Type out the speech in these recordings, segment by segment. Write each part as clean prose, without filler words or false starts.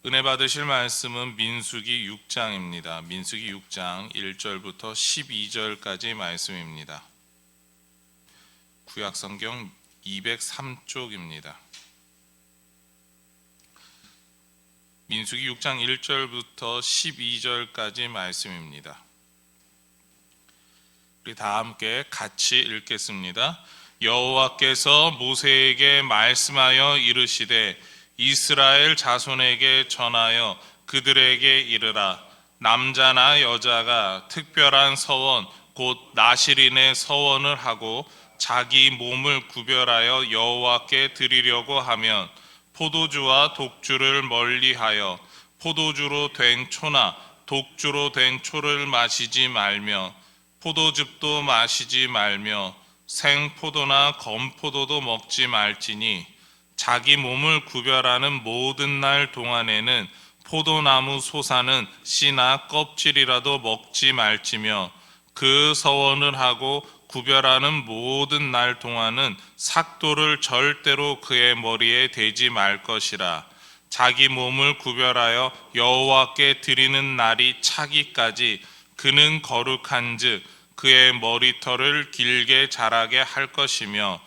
은혜 받으실 말씀은 민수기 6장입니다. 민수기 6장 1절부터 12절까지 말씀입니다. 구약성경 203쪽입니다. 민수기 6장 1절부터 12절까지 말씀입니다. 우리 다 함께 같이 읽겠습니다. 여호와께서 모세에게 말씀하여 이르시되 이스라엘 자손에게 전하여 그들에게 이르라. 남자나 여자가 특별한 서원 곧 나실인의 서원을 하고 자기 몸을 구별하여 여호와께 드리려고 하면 포도주와 독주를 멀리하여 포도주로 된 초나 독주로 된 초를 마시지 말며 포도즙도 마시지 말며 생포도나 건포도도 먹지 말지니 자기 몸을 구별하는 모든 날 동안에는 포도나무 솟아는 씨나 껍질이라도 먹지 말지며 그 서원을 하고 구별하는 모든 날 동안은 삭도를 절대로 그의 머리에 대지 말 것이라. 자기 몸을 구별하여 여호와께 드리는 날이 차기까지 그는 거룩한즉 그의 머리털을 길게 자라게 할 것이며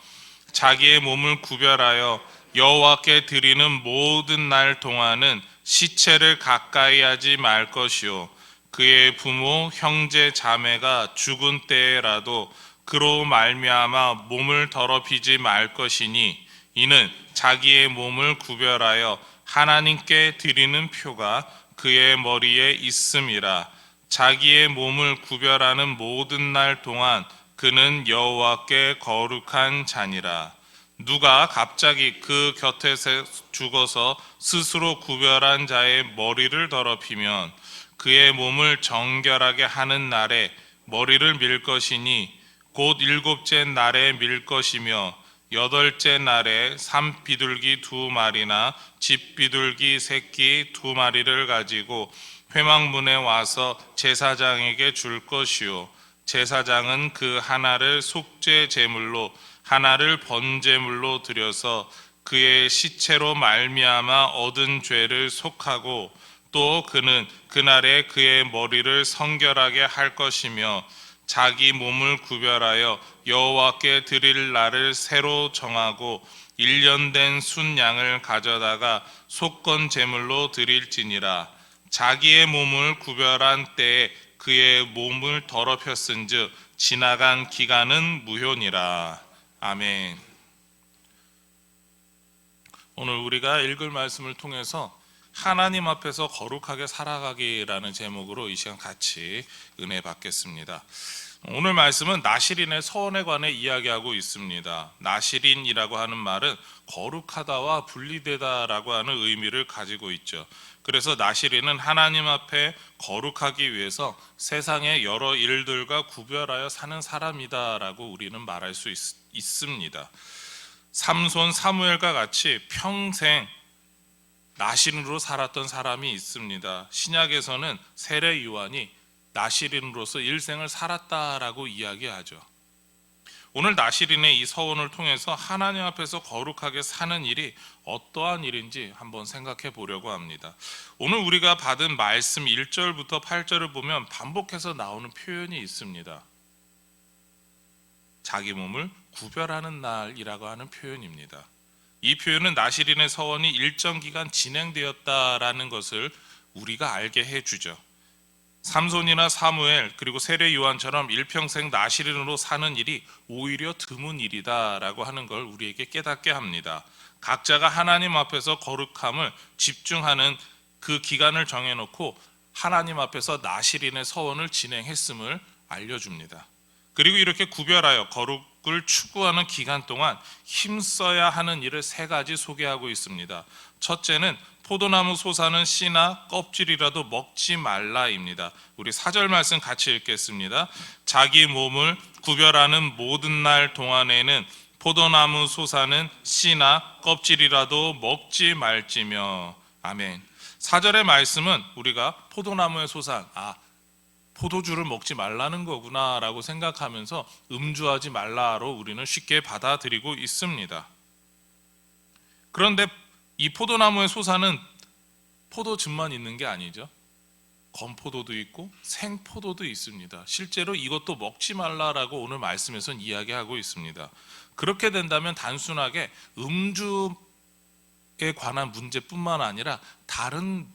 자기의 몸을 구별하여 여호와께 드리는 모든 날 동안은 시체를 가까이 하지 말 것이요 그의 부모 형제 자매가 죽은 때에라도 그로 말미암아 몸을 더럽히지 말 것이니 이는 자기의 몸을 구별하여 하나님께 드리는 표가 그의 머리에 있음이라. 자기의 몸을 구별하는 모든 날 동안 그는 여호와께 거룩한 자니라. 누가 갑자기 그 곁에서 죽어서 스스로 구별한 자의 머리를 더럽히면 그의 몸을 정결하게 하는 날에 머리를 밀 것이니 곧 일곱째 날에 밀 것이며 여덟째 날에 산비둘기 2마리나 집비둘기 새끼 2마리를 가지고 회막문에 와서 제사장에게 줄 것이요 제사장은 그 하나를 속죄 제물로 하나를 번제물로 드려서 그의 시체로 말미암아 얻은 죄를 속하고 또 그는 그날에 그의 머리를 성결하게 할 것이며 자기 몸을 구별하여 여호와께 드릴 날을 새로 정하고 1년 된 순양을 가져다가 속건 제물로 드릴지니라. 자기의 몸을 구별한 때에 그의 몸을 더럽혔은즉 지나간 기간은 무효니라. 아멘. 오늘 우리가 읽을 말씀을 통해서 하나님 앞에서 거룩하게 살아가기라는 제목으로 이 시간 같이 은혜 받겠습니다. 오늘 말씀은 나실인의 서원에 관해 이야기하고 있습니다. 나실인이라고 하는 말은 거룩하다와 분리되다라고 하는 의미를 가지고 있죠. 그래서 나실인은 하나님 앞에 거룩하기 위해서 세상의 여러 일들과 구별하여 사는 사람이다라고 우리는 말할 수 있습니다. 삼손 사무엘과 같이 평생 나실인으로 살았던 사람이 있습니다. 신약에서는 세례 요한이 나실인으로서 일생을 살았다라고 이야기하죠. 오늘 나실인의 이 서원을 통해서 하나님 앞에서 거룩하게 사는 일이 어떠한 일인지 한번 생각해 보려고 합니다. 오늘 우리가 받은 말씀 1절부터 8절을 보면 반복해서 나오는 표현이 있습니다. 자기 몸을 구별하는 날이라고 하는 표현입니다. 이 표현은 나실인의 서원이 일정 기간 진행되었다라는 것을 우리가 알게 해주죠. 삼손이나 사무엘 그리고 세례 요한처럼 일평생 나실인으로 사는 일이 오히려 드문 일이다라고 하는 걸 우리에게 깨닫게 합니다. 각자가 하나님 앞에서 거룩함을 집중하는 그 기간을 정해놓고 하나님 앞에서 나실인의 서원을 진행했음을 알려줍니다. 그리고 이렇게 구별하여 거룩을 추구하는 기간 동안 힘써야 하는 일을 3가지 소개하고 있습니다. 첫째는 포도나무 솟아는 씨나 껍질이라도 먹지 말라입니다. 우리 4절 말씀 같이 읽겠습니다. 자기 몸을 구별하는 모든 날 동안에는 포도나무 솟아는 씨나 껍질이라도 먹지 말지며. 아멘. 4절의 말씀은 우리가 포도나무의 솟아 포도주를 먹지 말라는 거구나 라고 생각하면서 음주하지 말라로 우리는 쉽게 받아들이고 있습니다. 그런데 이 포도나무의 솟아는 포도즙만 있는 게 아니죠. 건포도도 있고 생포도도 있습니다. 실제로 이것도 먹지 말라라고 오늘 말씀에서는 이야기하고 있습니다. 그렇게 된다면 단순하게 음주에 관한 문제뿐만 아니라 다른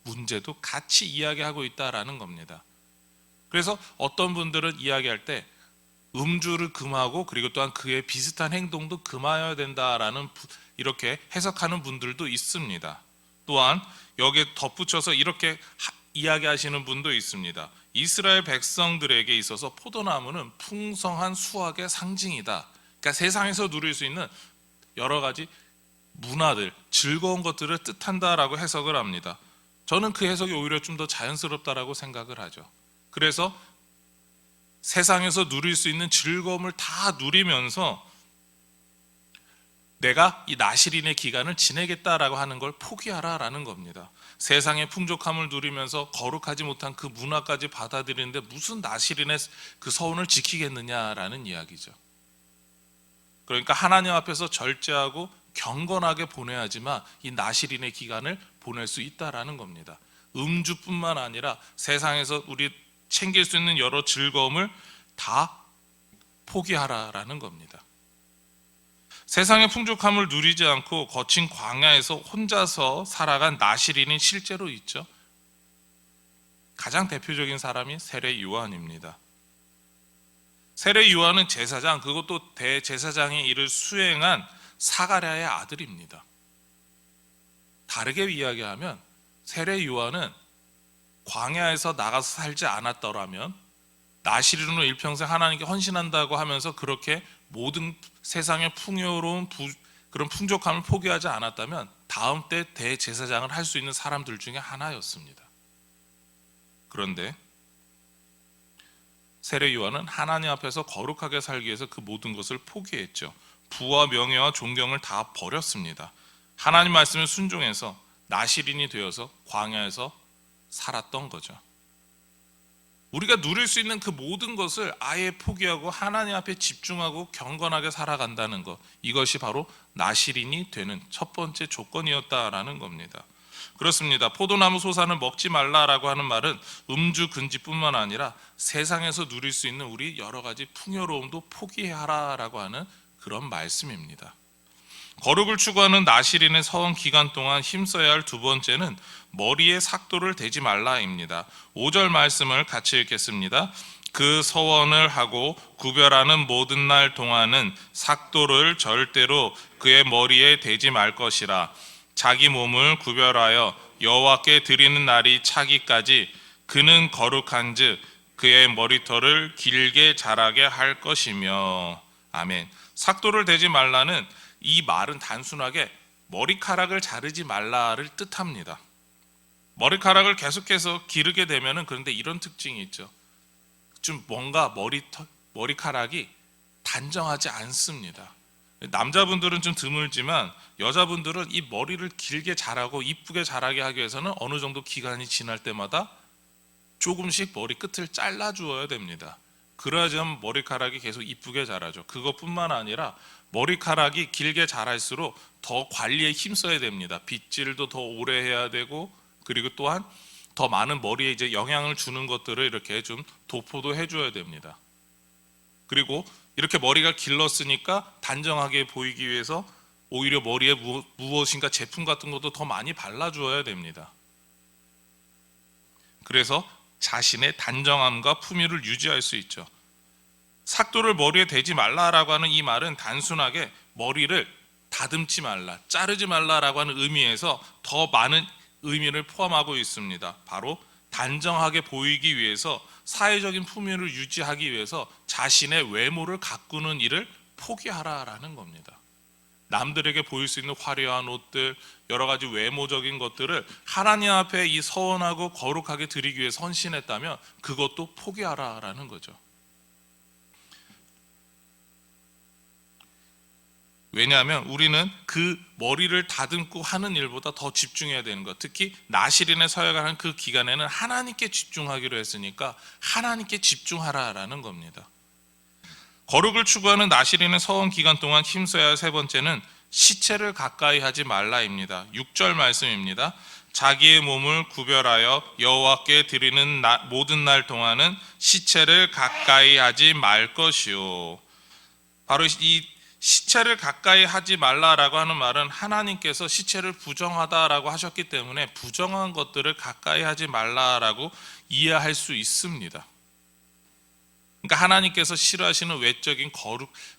문제도 같이 이야기하고 있다라는 겁니다. 그래서 어떤 분들은 이야기할 때 음주를 금하고 그리고 또한 그에 비슷한 행동도 금하여야 된다라는 이렇게 해석하는 분들도 있습니다. 또한 여기에 덧붙여서 이렇게 이야기하시는 분도 있습니다. 이스라엘 백성들에게 있어서 포도나무는 풍성한 수확의 상징이다. 그러니까 세상에서 누릴 수 있는 여러 가지 문화들, 즐거운 것들을 뜻한다라고 해석을 합니다. 저는 그 해석이 오히려 좀 더 자연스럽다라고 생각을 하죠. 그래서 세상에서 누릴 수 있는 즐거움을 다 누리면서 내가 이 나시린의 기간을 지내겠다라고 하는 걸 포기하라라는 겁니다. 세상의 풍족함을 누리면서 거룩하지 못한 그 문화까지 받아들이는데 무슨 나시린의 그 서원을 지키겠느냐라는 이야기죠. 그러니까 하나님 앞에서 절제하고 경건하게 보내야지만 이 나시린의 기간을 보낼 수 있다라는 겁니다. 음주뿐만 아니라 세상에서 우리 챙길 수 있는 여러 즐거움을 다 포기하라라는 겁니다. 세상의 풍족함을 누리지 않고 거친 광야에서 혼자서 살아간 나시린이 실제로 있죠. 가장 대표적인 사람이 세례 요한입니다. 세례 요한은 제사장, 그것도 대제사장의 일을 수행한 사가랴의 아들입니다. 다르게 이야기하면 세례 요한은 광야에서 나가서 살지 않았더라면 나시린으로 일평생 하나님께 헌신한다고 하면서 그렇게 모든 세상의 풍요로운 그런 풍족함을 포기하지 않았다면 다음 때 대제사장을 할 수 있는 사람들 중에 하나였습니다. 그런데 세례 요한은 하나님 앞에서 거룩하게 살기 위해서 그 모든 것을 포기했죠. 부와 명예와 존경을 다 버렸습니다. 하나님 말씀에 순종해서 나시린이 되어서 광야에서 살았던 거죠. 우리가 누릴 수 있는 그 모든 것을 아예 포기하고 하나님 앞에 집중하고 경건하게 살아간다는 것, 이것이 바로 나시린이 되는 첫 번째 조건이었다라는 겁니다. 그렇습니다. 포도나무 소산을 먹지 말라라고 하는 말은 음주 금지뿐만 아니라 세상에서 누릴 수 있는 우리 여러 가지 풍요로움도 포기하라라고 하는 그런 말씀입니다. 거룩을 추구하는 나시린의 서원 기간 동안 힘써야 할 두 번째는 머리에 삭도를 대지 말라입니다. 5절 말씀을 같이 읽겠습니다. 그 서원을 하고 구별하는 모든 날 동안은 삭도를 절대로 그의 머리에 대지 말 것이라. 자기 몸을 구별하여 여호와께 드리는 날이 차기까지 그는 거룩한즉 그의 머리털을 길게 자라게 할 것이며. 아멘. 삭도를 대지 말라는 이 말은 단순하게 머리카락을 자르지 말라를 뜻합니다. 머리카락을 계속해서 기르게 되면은 그런데 이런 특징이 있죠. 좀 뭔가 머리카락이 단정하지 않습니다. 남자분들은 좀 드물지만 여자분들은 이 머리를 길게 자라고 이쁘게 자라게 하기 위해서는 어느 정도 기간이 지날 때마다 조금씩 머리 끝을 잘라 주어야 됩니다. 그래야지만 머리카락이 계속 이쁘게 자라죠. 그것뿐만 아니라 머리카락이 길게 자랄수록 더 관리에 힘써야 됩니다. 빗질도 더 오래 해야 되고, 그리고 또한 더 많은 머리에 이제 영향을 주는 것들을 이렇게 좀 도포도 해줘야 됩니다. 그리고 이렇게 머리가 길렀으니까 단정하게 보이기 위해서 오히려 머리에 무엇인가 제품 같은 것도 더 많이 발라주어야 됩니다. 그래서 자신의 단정함과 품위를 유지할 수 있죠. 삭도를 머리에 대지 말라라고 하는 이 말은 단순하게 머리를 다듬지 말라, 자르지 말라라고 하는 의미에서 더 많은 의미를 포함하고 있습니다. 바로 단정하게 보이기 위해서, 사회적인 품위를 유지하기 위해서 자신의 외모를 가꾸는 일을 포기하라라는 겁니다. 남들에게 보일 수 있는 화려한 옷들, 여러 가지 외모적인 것들을 하나님 앞에 이 서원하고 거룩하게 드리기 위해서 헌신했다면 그것도 포기하라라는 거죠. 왜냐하면 우리는 그 머리를 다듬고 하는 일보다 더 집중해야 되는 것, 특히 나시린에 서약하는 그 기간에는 하나님께 집중하기로 했으니까 하나님께 집중하라라는 겁니다. 거룩을 추구하는 나시린의 서원 기간 동안 힘써야 할 세 번째는 시체를 가까이 하지 말라입니다. 6절 말씀입니다. 자기의 몸을 구별하여 여호와께 드리는 모든 날 동안은 시체를 가까이 하지 말 것이요. 바로 이 시체를 가까이 하지 말라라고 하는 말은 하나님께서 시체를 부정하다라고 하셨기 때문에 부정한 것들을 가까이 하지 말라라고 이해할 수 있습니다. 그러니까 하나님께서 싫어하시는 외적인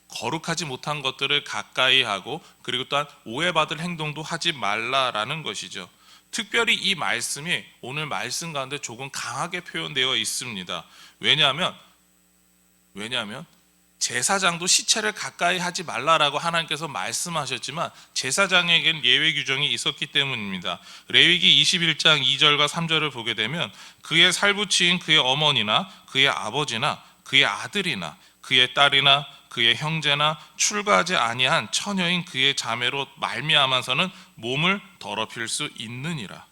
거룩하지 못한 것들을 가까이 하고, 그리고 또한 오해받을 행동도 하지 말라라는 것이죠. 특별히 이 말씀이 오늘 말씀 가운데 조금 강하게 표현되어 있습니다. 왜냐하면 제사장도 시체를 가까이 하지 말라라고 하나님께서 말씀하셨지만 제사장에겐 예외 규정이 있었기 때문입니다. 레위기 21장 2절과 3절을 보게 되면 그의 살부치인 그의 어머니나 그의 아버지나 그의 아들이나 그의 딸이나 그의 형제나 출가하지 아니한 처녀인 그의 자매로 말미암아서는 몸을 더럽힐 수 있느니라.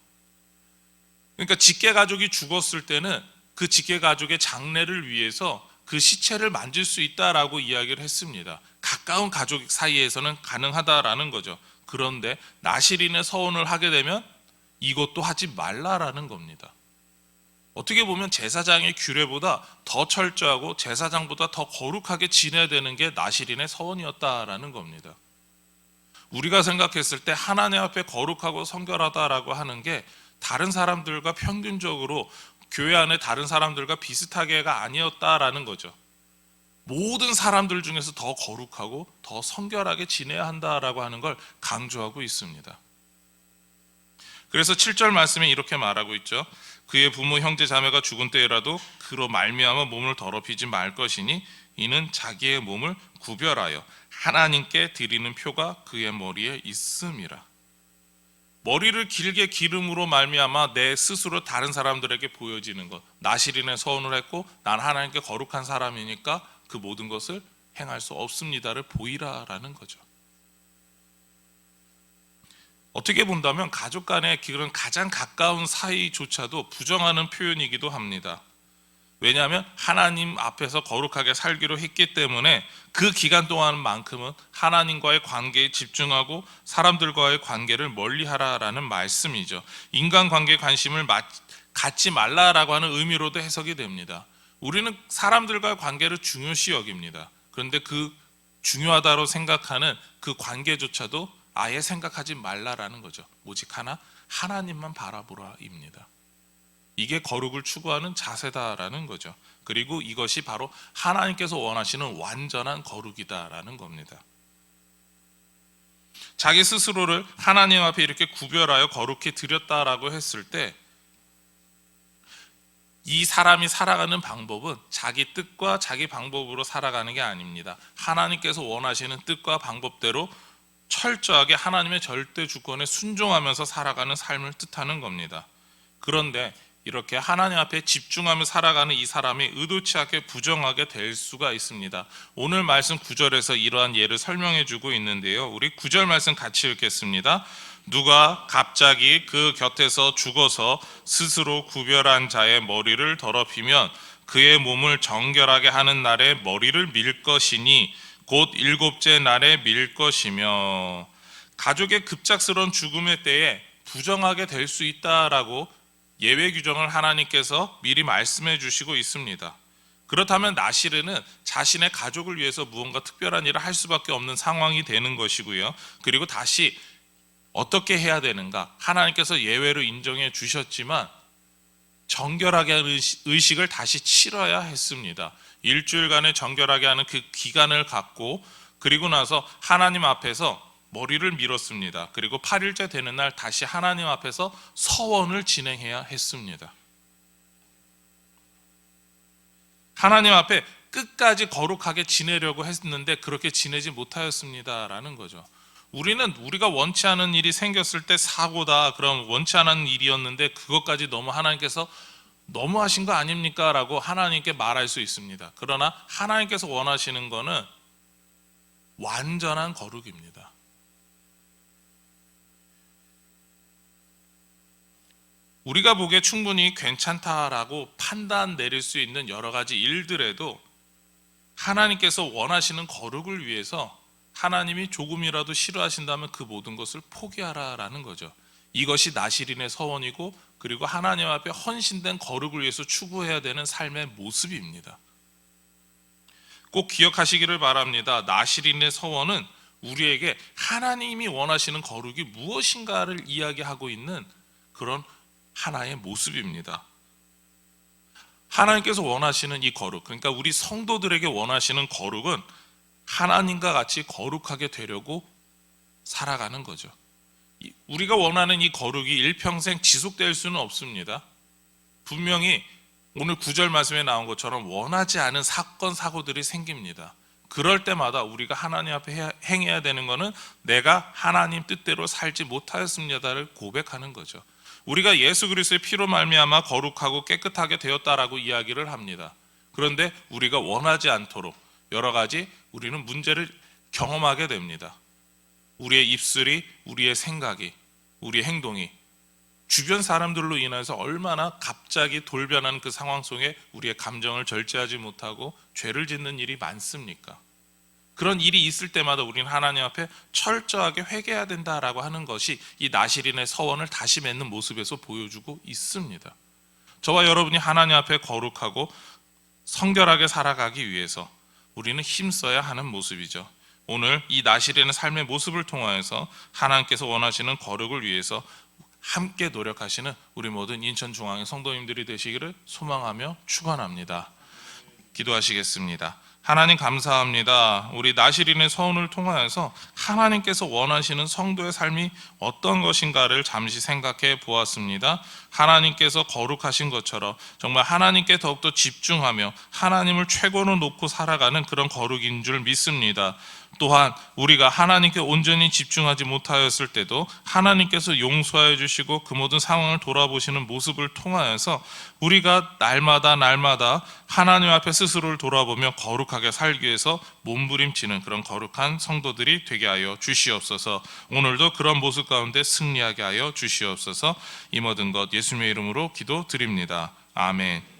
그러니까 직계 가족이 죽었을 때는 그 직계 가족의 장례를 위해서 그 시체를 만질 수 있다라고 이야기를 했습니다. 가까운 가족 사이에서는 가능하다라는 거죠. 그런데 나실인의 서원을 하게 되면 이것도 하지 말라라는 겁니다. 어떻게 보면 제사장의 규례보다 더 철저하고 제사장보다 더 거룩하게 지내야 되는 게 나실인의 서원이었다라는 겁니다. 우리가 생각했을 때 하나님 앞에 거룩하고 성결하다라고 하는 게 다른 사람들과 평균적으로 교회 안에 다른 사람들과 비슷하게가 아니었다라는 거죠. 모든 사람들 중에서 더 거룩하고 더 성결하게 지내야 한다라고 하는 걸 강조하고 있습니다. 그래서 7절 말씀에 이렇게 말하고 있죠. 그의 부모 형제 자매가 죽은 때라도 그로 말미암아 몸을 더럽히지 말 것이니 이는 자기의 몸을 구별하여 하나님께 드리는 표가 그의 머리에 있음이라. 머리를 길게 기름으로 말미암아 내 스스로 다른 사람들에게 보여지는 것, 나실인의 서원을 했고 난 하나님께 거룩한 사람이니까 그 모든 것을 행할 수 없습니다를 보이라라는 거죠. 어떻게 본다면 가족 간의 그런 가장 가까운 사이조차도 부정하는 표현이기도 합니다. 왜냐하면 하나님 앞에서 거룩하게 살기로 했기 때문에 그 기간 동안만큼은 하나님과의 관계에 집중하고 사람들과의 관계를 멀리하라라는 말씀이죠. 인간관계에 관심을 갖지 말라라고 하는 의미로도 해석이 됩니다. 우리는 사람들과의 관계를 중요시 여깁니다. 그런데 그 중요하다고 생각하는 그 관계조차도 아예 생각하지 말라라는 거죠. 오직 하나님만 바라보라입니다. 이게 거룩을 추구하는 자세다라는 거죠. 그리고 이것이 바로 하나님께서 원하시는 완전한 거룩이다라는 겁니다. 자기 스스로를 하나님 앞에 이렇게 구별하여 거룩히 드렸다라고 했을 때 이 사람이 살아가는 방법은 자기 뜻과 자기 방법으로 살아가는 게 아닙니다. 하나님께서 원하시는 뜻과 방법대로 철저하게 하나님의 절대 주권에 순종하면서 살아가는 삶을 뜻하는 겁니다. 그런데 이렇게 하나님 앞에 집중하며 살아가는 이 사람이 의도치 않게 부정하게 될 수가 있습니다. 오늘 말씀 9절에서 이러한 예를 설명해 주고 있는데요. 우리 9절 말씀 같이 읽겠습니다. 누가 갑자기 그 곁에서 죽어서 스스로 구별한 자의 머리를 더럽히면 그의 몸을 정결하게 하는 날에 머리를 밀 것이니 곧 일곱째 날에 밀 것이며, 가족의 급작스러운 죽음의 때에 부정하게 될 수 있다라고 예외 규정을 하나님께서 미리 말씀해 주시고 있습니다. 그렇다면 나실은 자신의 가족을 위해서 무언가 특별한 일을 할 수밖에 없는 상황이 되는 것이고요. 그리고 다시 어떻게 해야 되는가, 하나님께서 예외로 인정해 주셨지만 정결하게 하는 의식을 다시 치러야 했습니다. 일주일간의 정결하게 하는 그 기간을 갖고 그리고 나서 하나님 앞에서 머리를 밀었습니다. 그리고 8일째 되는 날 다시 하나님 앞에서 서원을 진행해야 했습니다. 하나님 앞에 끝까지 거룩하게 지내려고 했는데 그렇게 지내지 못하였습니다라는 거죠. 우리가 원치 않은 일이 생겼을 때 사고다, 그럼 원치 않은 일이었는데 그것까지 너무 하나님께서 너무하신 거 아닙니까? 라고 하나님께 말할 수 있습니다. 그러나 하나님께서 원하시는 거는 완전한 거룩입니다. 우리가 보기에 충분히 괜찮다라고 판단 내릴 수 있는 여러 가지 일들에도 하나님께서 원하시는 거룩을 위해서 하나님이 조금이라도 싫어하신다면 그 모든 것을 포기하라라는 거죠. 이것이 나시린의 서원이고, 그리고 하나님 앞에 헌신된 거룩을 위해서 추구해야 되는 삶의 모습입니다. 꼭 기억하시기를 바랍니다. 나시린의 서원은 우리에게 하나님이 원하시는 거룩이 무엇인가를 이야기하고 있는 그런 하나의 모습입니다. 하나님께서 원하시는 이 거룩, 그러니까 우리 성도들에게 원하시는 거룩은 하나님과 같이 거룩하게 되려고 살아가는 거죠. 우리가 원하는 이 거룩이 일평생 지속될 수는 없습니다. 분명히 오늘 9절 말씀에 나온 것처럼 원하지 않은 사건 사고들이 생깁니다. 그럴 때마다 우리가 하나님 앞에 행해야 되는 것은 내가 하나님 뜻대로 살지 못하였습니다를 고백하는 거죠. 우리가 예수 그리스도의 피로 말미암아 거룩하고 깨끗하게 되었다라고 이야기를 합니다. 그런데 우리가 원하지 않도록 여러 가지 우리는 문제를 경험하게 됩니다. 우리의 입술이, 우리의 생각이, 우리의 행동이 주변 사람들로 인해서 얼마나 갑자기 돌변하는 그 상황 속에 우리의 감정을 절제하지 못하고 죄를 짓는 일이 많습니까? 그런 일이 있을 때마다 우리는 하나님 앞에 철저하게 회개해야 된다라고 하는 것이 이 나시린의 서원을 다시 맺는 모습에서 보여주고 있습니다. 저와 여러분이 하나님 앞에 거룩하고 성결하게 살아가기 위해서 우리는 힘써야 하는 모습이죠. 오늘 이 나시린의 삶의 모습을 통하여서 하나님께서 원하시는 거룩을 위해서 함께 노력하시는 우리 모든 인천중앙의 성도님들이 되시기를 소망하며 축원합니다. 기도하시겠습니다. 하나님 감사합니다. 우리 나시린의 서원을 통하여서 하나님께서 원하시는 성도의 삶이 어떤 것인가를 잠시 생각해 보았습니다. 하나님께서 거룩하신 것처럼 정말 하나님께 더욱더 집중하며 하나님을 최고로 놓고 살아가는 그런 거룩인 줄 믿습니다. 또한 우리가 하나님께 온전히 집중하지 못하였을 때도 하나님께서 용서해 주시고 그 모든 상황을 돌아보시는 모습을 통하여서 우리가 날마다 하나님 앞에 스스로를 돌아보며 거룩하게 살기 위해서 몸부림치는 그런 거룩한 성도들이 되게 하여 주시옵소서. 오늘도 그런 모습 가운데 승리하게 하여 주시옵소서. 이 모든 것 예수님의 이름으로 기도드립니다. 아멘.